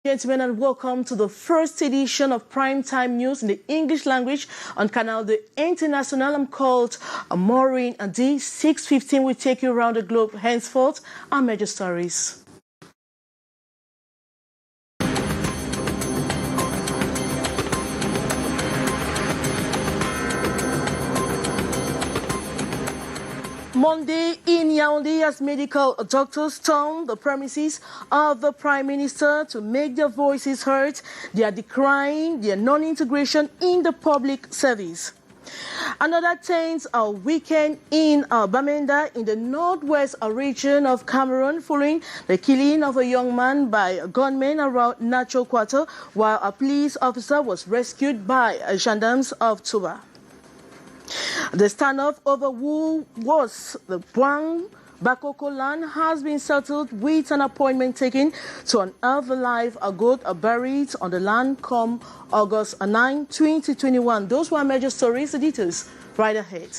Gentlemen, and welcome to the first edition of Primetime News in the English language on Canal the International. I'm called Maureen, and D 6:15 will take you around the globe. Henceforth, our major stories. Monday in Yaoundé, as medical doctors stormed the premises of the Prime Minister to make their voices heard. They are decrying their non-integration in the public service. Another tense weekend in Bamenda in the northwest region of Cameroon following the killing of a young man by gunmen around Nacho Quarter, while a police officer was rescued by gendarmes of Tuba. The standoff over who was the Bwang Bakoko land has been settled with an appointment taken to unearth the life of goat buried on the land come August 9, 2021. Those were major stories. The details right ahead.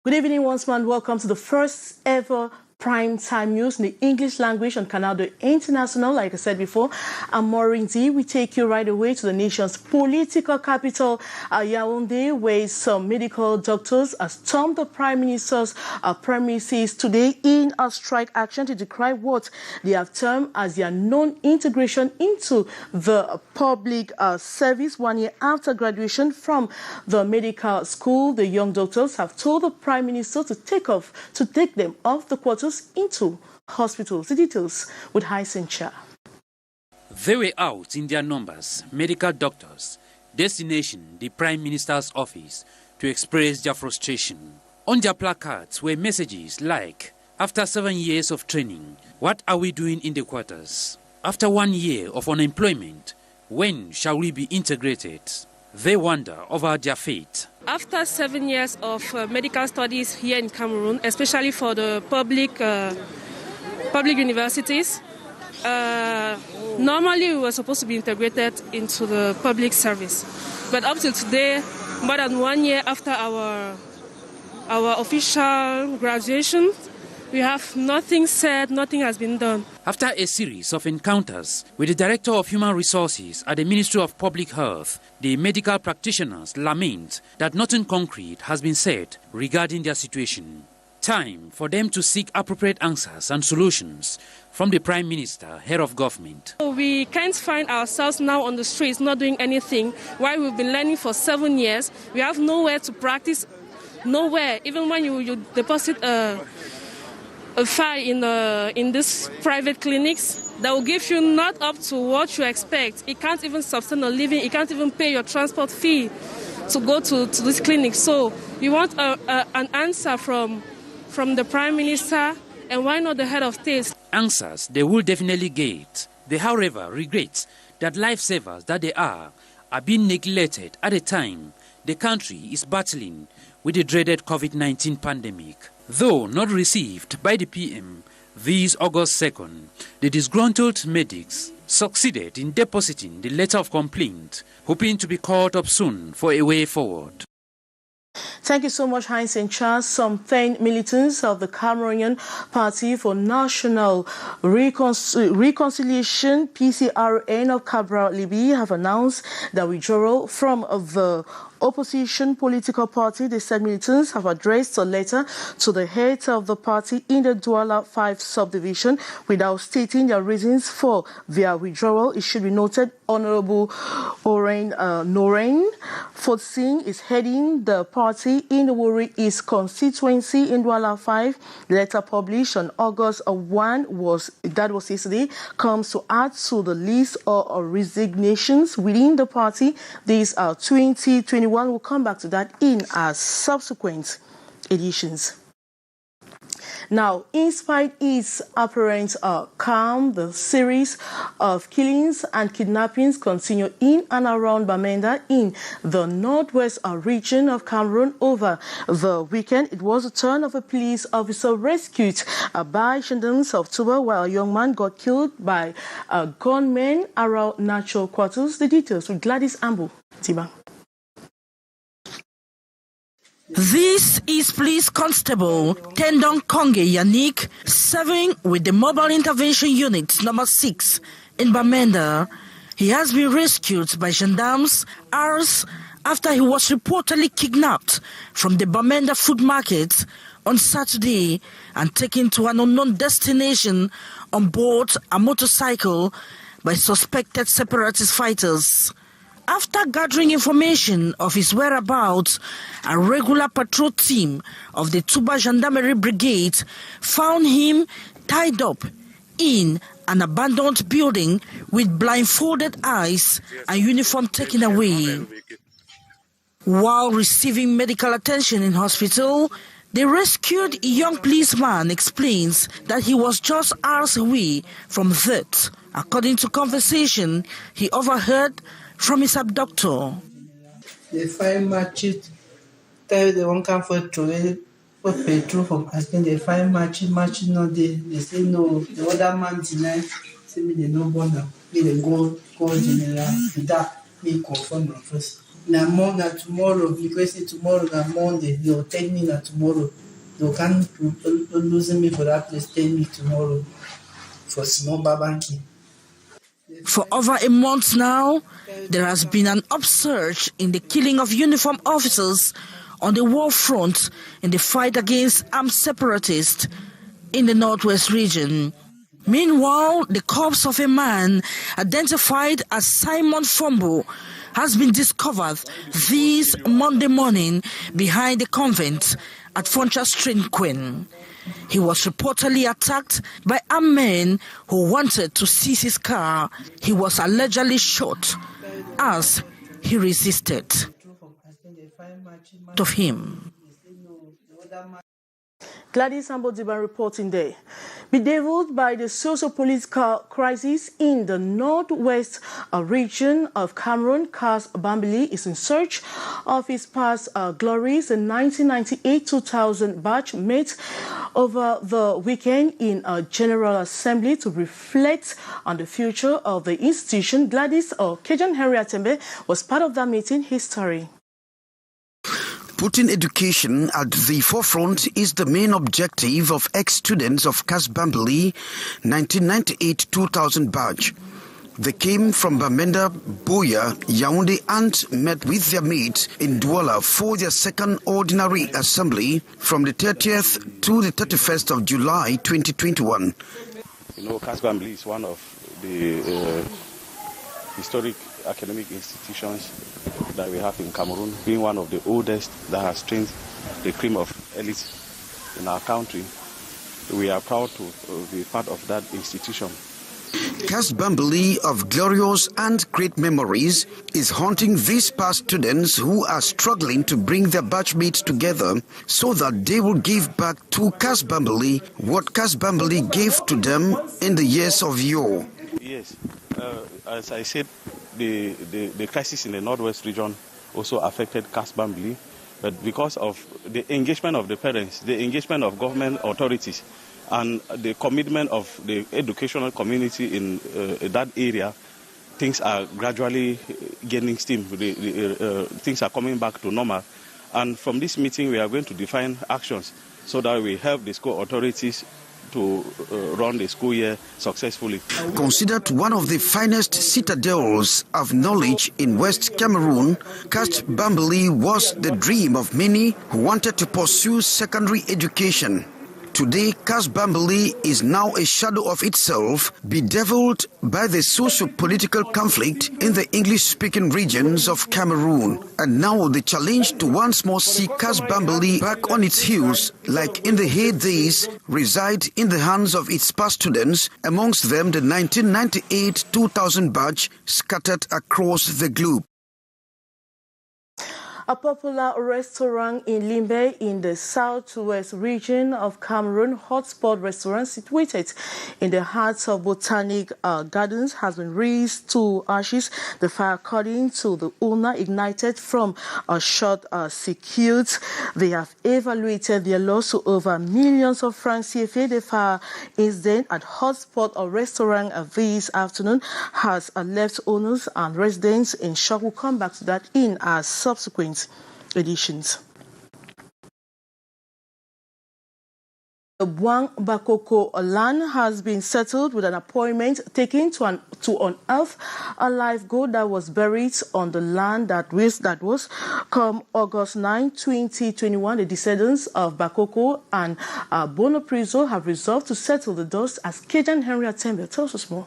Good evening once more, and welcome to the first ever Primetime News in the English language on Canal the International. Like I said before, I'm Maureen D. We take you right away to the nation's political capital, Yaoundé, where some medical doctors stormed the Prime Minister's premises today in a strike action to decry what they have termed as their non-integration into the public service. 1 year after graduation from the medical school, the young doctors have told the Prime Minister to take them off the quarters into hospitals. The details with Hyacinth Cha. They were out in their numbers, medical doctors, destination the Prime Minister's office, to express their frustration. On their placards were messages like, "After 7 years of training, what are we doing in the quarters? After 1 year of unemployment, when shall we be integrated?" They wonder over their fate. After 7 years of medical studies here in Cameroon, especially for the public universities, normally we were supposed to be integrated into the public service. But up till today, more than 1 year after our official graduation, we have nothing said, nothing has been done. After a series of encounters with the Director of Human Resources at the Ministry of Public Health, the medical practitioners lament that nothing concrete has been said regarding their situation. Time for them to seek appropriate answers and solutions from the Prime Minister, head of government. We can't find ourselves now on the streets not doing anything while we've been learning for 7 years. We have nowhere to practice, nowhere. Even when you deposit a file in these private clinics, that will give you not up to what you expect. It can't even sustain a living. It can't even pay your transport fee to go to this clinic. So we want an answer from the Prime Minister, and why not the head of state? Answers they will definitely get. They, however, regret that lifesavers that they are being neglected at a time the country is battling with the dreaded COVID-19 pandemic. Though not received by the PM this August 2nd, the disgruntled medics succeeded in depositing the letter of complaint, hoping to be caught up soon for a way forward. Thank you so much, Hyacinth Cha. Some 10 militants of the Cameroonian Party for National Reconciliation, PCRN of Cabral Libya, have announced their withdrawal from the opposition political party. The said militants have addressed a letter to the head of the party in the Douala 5 subdivision without stating their reasons for their withdrawal. It should be noted Honorable Noren Fotsing is heading the party in the Wuri East constituency in Douala 5. The letter published on August 1 was yesterday, comes to add to the list of resignations within the party. These are 2021. We'll come back to that in our subsequent editions. Now, in spite its apparent calm, the series of killings and kidnappings continue in and around Bamenda in the northwest region of Cameroon over the weekend. It was the turn of a police officer rescued by gendarmes of Toujours while a young man got killed by gunmen around natural quarters. The details with Gladys Ambu. Tiba. This is Police Constable Tendon Konge Yannick, serving with the Mobile Intervention Unit number 6 in Bamenda. He has been rescued by gendarmes hours after he was reportedly kidnapped from the Bamenda food market on Saturday and taken to an unknown destination on board a motorcycle by suspected separatist fighters. After gathering information of his whereabouts, a regular patrol team of the Tuba Gendarmerie Brigade found him tied up in an abandoned building with blindfolded eyes and uniform taken away. While receiving medical attention in hospital, the rescued young policeman explains that he was just hours away from death, according to conversation he overheard from his abductor. They find matches, tell they won't come for petrol from asking, they find matches no they say no, the other man deny, say me they no born now, they go general, that me confirm my first. Now tomorrow, because say tomorrow na Monday, they'll take me na tomorrow. They can't lose me for that place, take me tomorrow for small babanki. For over a month now, there has been an upsurge in the killing of uniformed officers on the war front in the fight against armed separatists in the northwest region. Meanwhile, the corpse of a man identified as Simon Fombo has been discovered this Monday morning behind the convent at Foncha Street, Queen. He was reportedly attacked by armed men who wanted to seize his car. He was allegedly shot as he resisted of him. Gladys Ambodiban reporting there. Bedeviled by the socio-political crisis in the northwest region of Cameroon, Cas Bambili is in search of his past glories. The 1998-2000 batch met over the weekend in a General Assembly to reflect on the future of the institution. Gladys Kejan Henry Atembe was part of that meeting. His story. Putting education at the forefront is the main objective of ex-students of Cas Bambili 1998-2000 batch. They came from Bamenda, Buea, Yaoundé and met with their mates in Douala for their second ordinary assembly from the 30th to the 31st of July 2021. You know, Cas Bambili is one of the historic academic institutions that we have in Cameroon, being one of the oldest that has trained the cream of elites in our country. We are proud to be part of that institution. Cas Bambili of glorious and great memories is haunting these past students who are struggling to bring their batchmates together so that they will give back to Cas Bambili what Cas Bambili gave to them in the years of yore. Yes, as I said, the crisis in the northwest region also affected Cas Bambili, but because of the engagement of the parents, the engagement of government authorities, and the commitment of the educational community in that area, things are gradually gaining steam. Things are coming back to normal. And from this meeting, we are going to define actions so that we help the school authorities to run the school year successfully. Considered one of the finest citadels of knowledge in West Cameroon, Cas Bambili was the dream of many who wanted to pursue secondary education. Today, Cas Bambili is now a shadow of itself, bedeviled by the socio-political conflict in the English-speaking regions of Cameroon. And now the challenge to once more see Cas Bambili back on its heels, like in the heydays, reside in the hands of its past students, amongst them the 1998-2000 batch scattered across the globe. A popular restaurant in Limbe in the southwest region of Cameroon, hotspot restaurant situated in the heart of Botanic Gardens, has been razed to ashes. The fire, according to the owner, ignited from a short circuit. They have evaluated their loss to over millions of francs CFA. The fire incident at hotspot or restaurant this afternoon has left owners and residents in shock. We'll come back to that in our subsequent editions. The Buang Bakoko land has been settled with an appointment taken to unearth a live goat that was buried on the land that was come August 9, 2021. The descendants of Bakoko and Bonaprizo have resolved to settle the dust, as Cajun Henry Atembe tells us more.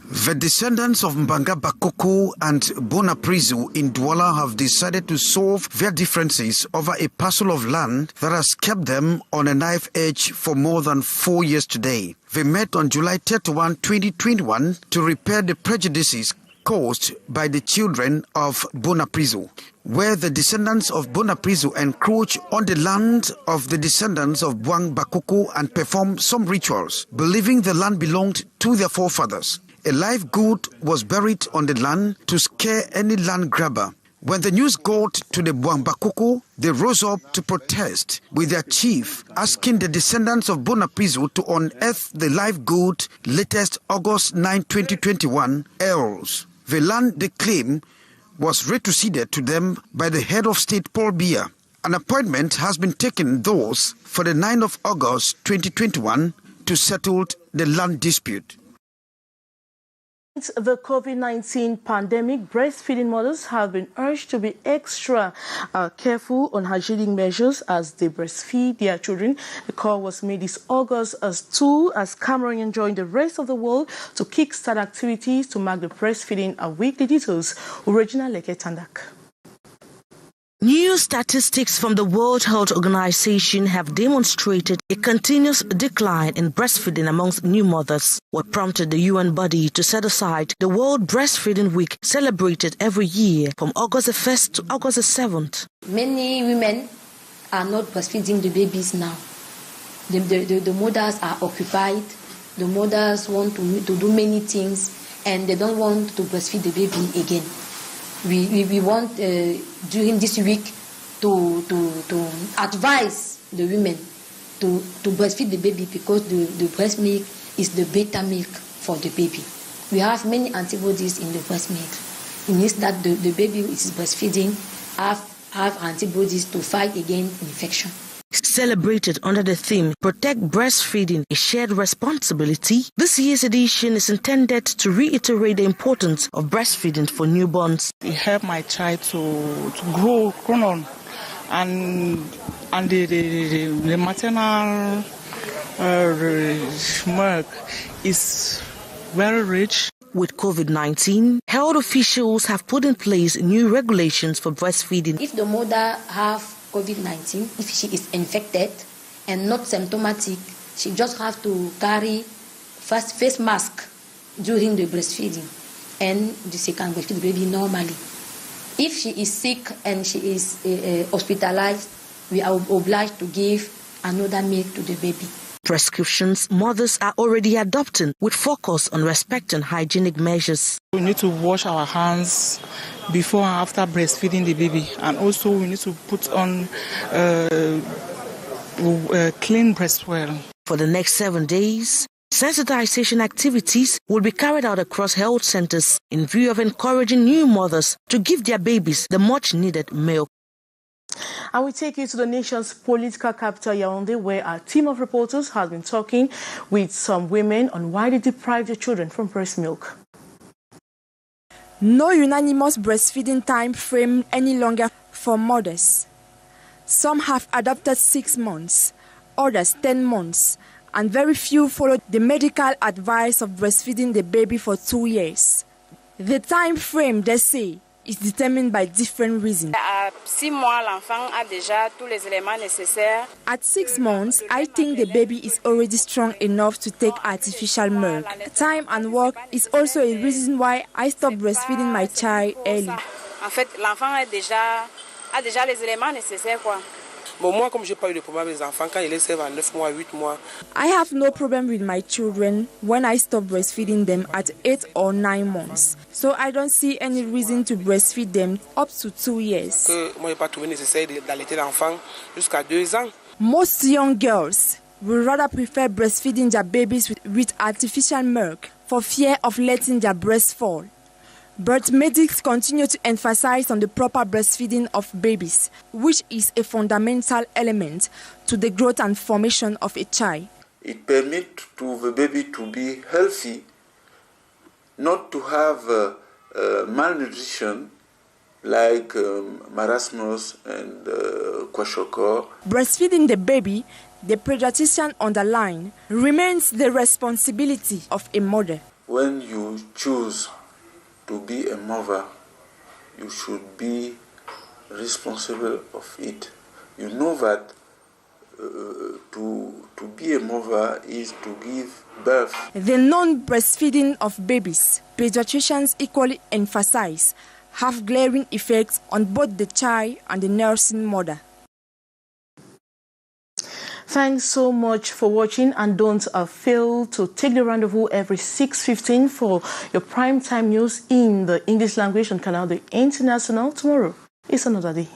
The descendants of Mbanga Bakoko and Bonaprizo in Douala have decided to solve their differences over a parcel of land that has kept them on a knife edge for more than 4 years today. They met on July 31, 2021 to repair the prejudices caused by the children of Bonaprizo, where the descendants of Bonaprizo encroach on the land of the descendants of Buang Bakoko and perform some rituals, believing the land belonged to their forefathers. A live goat was buried on the land to scare any land grabber. When the news got to the Buang Bakoko, they rose up to protest with their chief, asking the descendants of Bonaprizo to unearth the live goat latest August 9, 2021, else the land they claim was retroceded to them by the head of state, Paul Biya. An appointment has been taken thus for the 9th of August 2021 to settle the land dispute. The COVID-19 pandemic, breastfeeding mothers have been urged to be extra careful on hygienic measures as they breastfeed their children. The call was made this August as Cameroonians join the rest of the world to kickstart activities to mark the breastfeeding week. The details, Regina Leke-Tandak. New statistics from the World Health Organization have demonstrated a continuous decline in breastfeeding amongst new mothers, what prompted the UN body to set aside the World Breastfeeding Week, celebrated every year from August the 1st to August the 7th. Many women are not breastfeeding the babies now. The mothers are occupied. The mothers want to do many things, and they don't want to breastfeed the baby again. We want during this week to advise the women to breastfeed the baby, because the breast milk is the beta milk for the baby. We have many antibodies in the breast milk. It means that the baby is breastfeeding have antibodies to fight against infection. Celebrated under the theme Protect Breastfeeding, a Shared Responsibility, this year's edition is intended to reiterate the importance of breastfeeding for newborns. It helped my child to grow on, and the maternal milk is very rich. With COVID-19, health officials have put in place new regulations for breastfeeding. If the mother have COVID-19, if she is infected and not symptomatic, she just have to carry first face mask during the breastfeeding, and she can breastfeed the baby normally. If she is sick and she is hospitalized, we are obliged to give another milk to the baby. Prescriptions mothers are already adopting with focus on respecting hygienic measures. We need to wash our hands before and after breastfeeding the baby, and also we need to put on clean breastwear. For the next 7 days, sensitization activities will be carried out across health centers in view of encouraging new mothers to give their babies the much needed milk. And we take you to the nation's political capital, Yaoundé, where our team of reporters has been talking with some women on why they deprive their children from breast milk. No unanimous breastfeeding time frame any longer for mothers. Some have adopted 6 months, others 10 months, and very few followed the medical advice of breastfeeding the baby for 2 years. The time frame, they say, is determined by different reasons. À 6 mois, l'enfant a déjà tous les éléments nécessaires. At 6 months, I think the baby is already strong enough to take artificial milk. Time and work is also a reason why I stopped breastfeeding my child early. En fait, l'enfant a déjà les éléments nécessaires, quoi. Bon, moi, comme je n'ai pas eu de problème avec les enfants, quand ils les servent à 9 mois, 8 mois. I have no problem with my children when I stop breastfeeding them at 8 or 9 months. So I don't see any reason to breastfeed them up to 2 years. Moi, je n'ai pas trouvé nécessaire d'allaiter l'enfant jusqu'à 2 ans. Most young girls will rather prefer breastfeeding their babies with artificial milk for fear of letting their breasts fall. But medics continue to emphasize on the proper breastfeeding of babies, which is a fundamental element to the growth and formation of a child. It permits to the baby to be healthy, not to have malnutrition like marasmus and kwashiorkor. Breastfeeding the baby, the pediatrician underlined, remains the responsibility of a mother. When you choose to be a mother, you should be responsible of it. You know that to be a mother is to give birth. The non-breastfeeding of babies, pediatricians equally emphasize, have glaring effects on both the child and the nursing mother. Thanks so much for watching, and don't fail to take the rendezvous every 6:15 for your prime time news in the English language on Canal the International. Tomorrow is another day.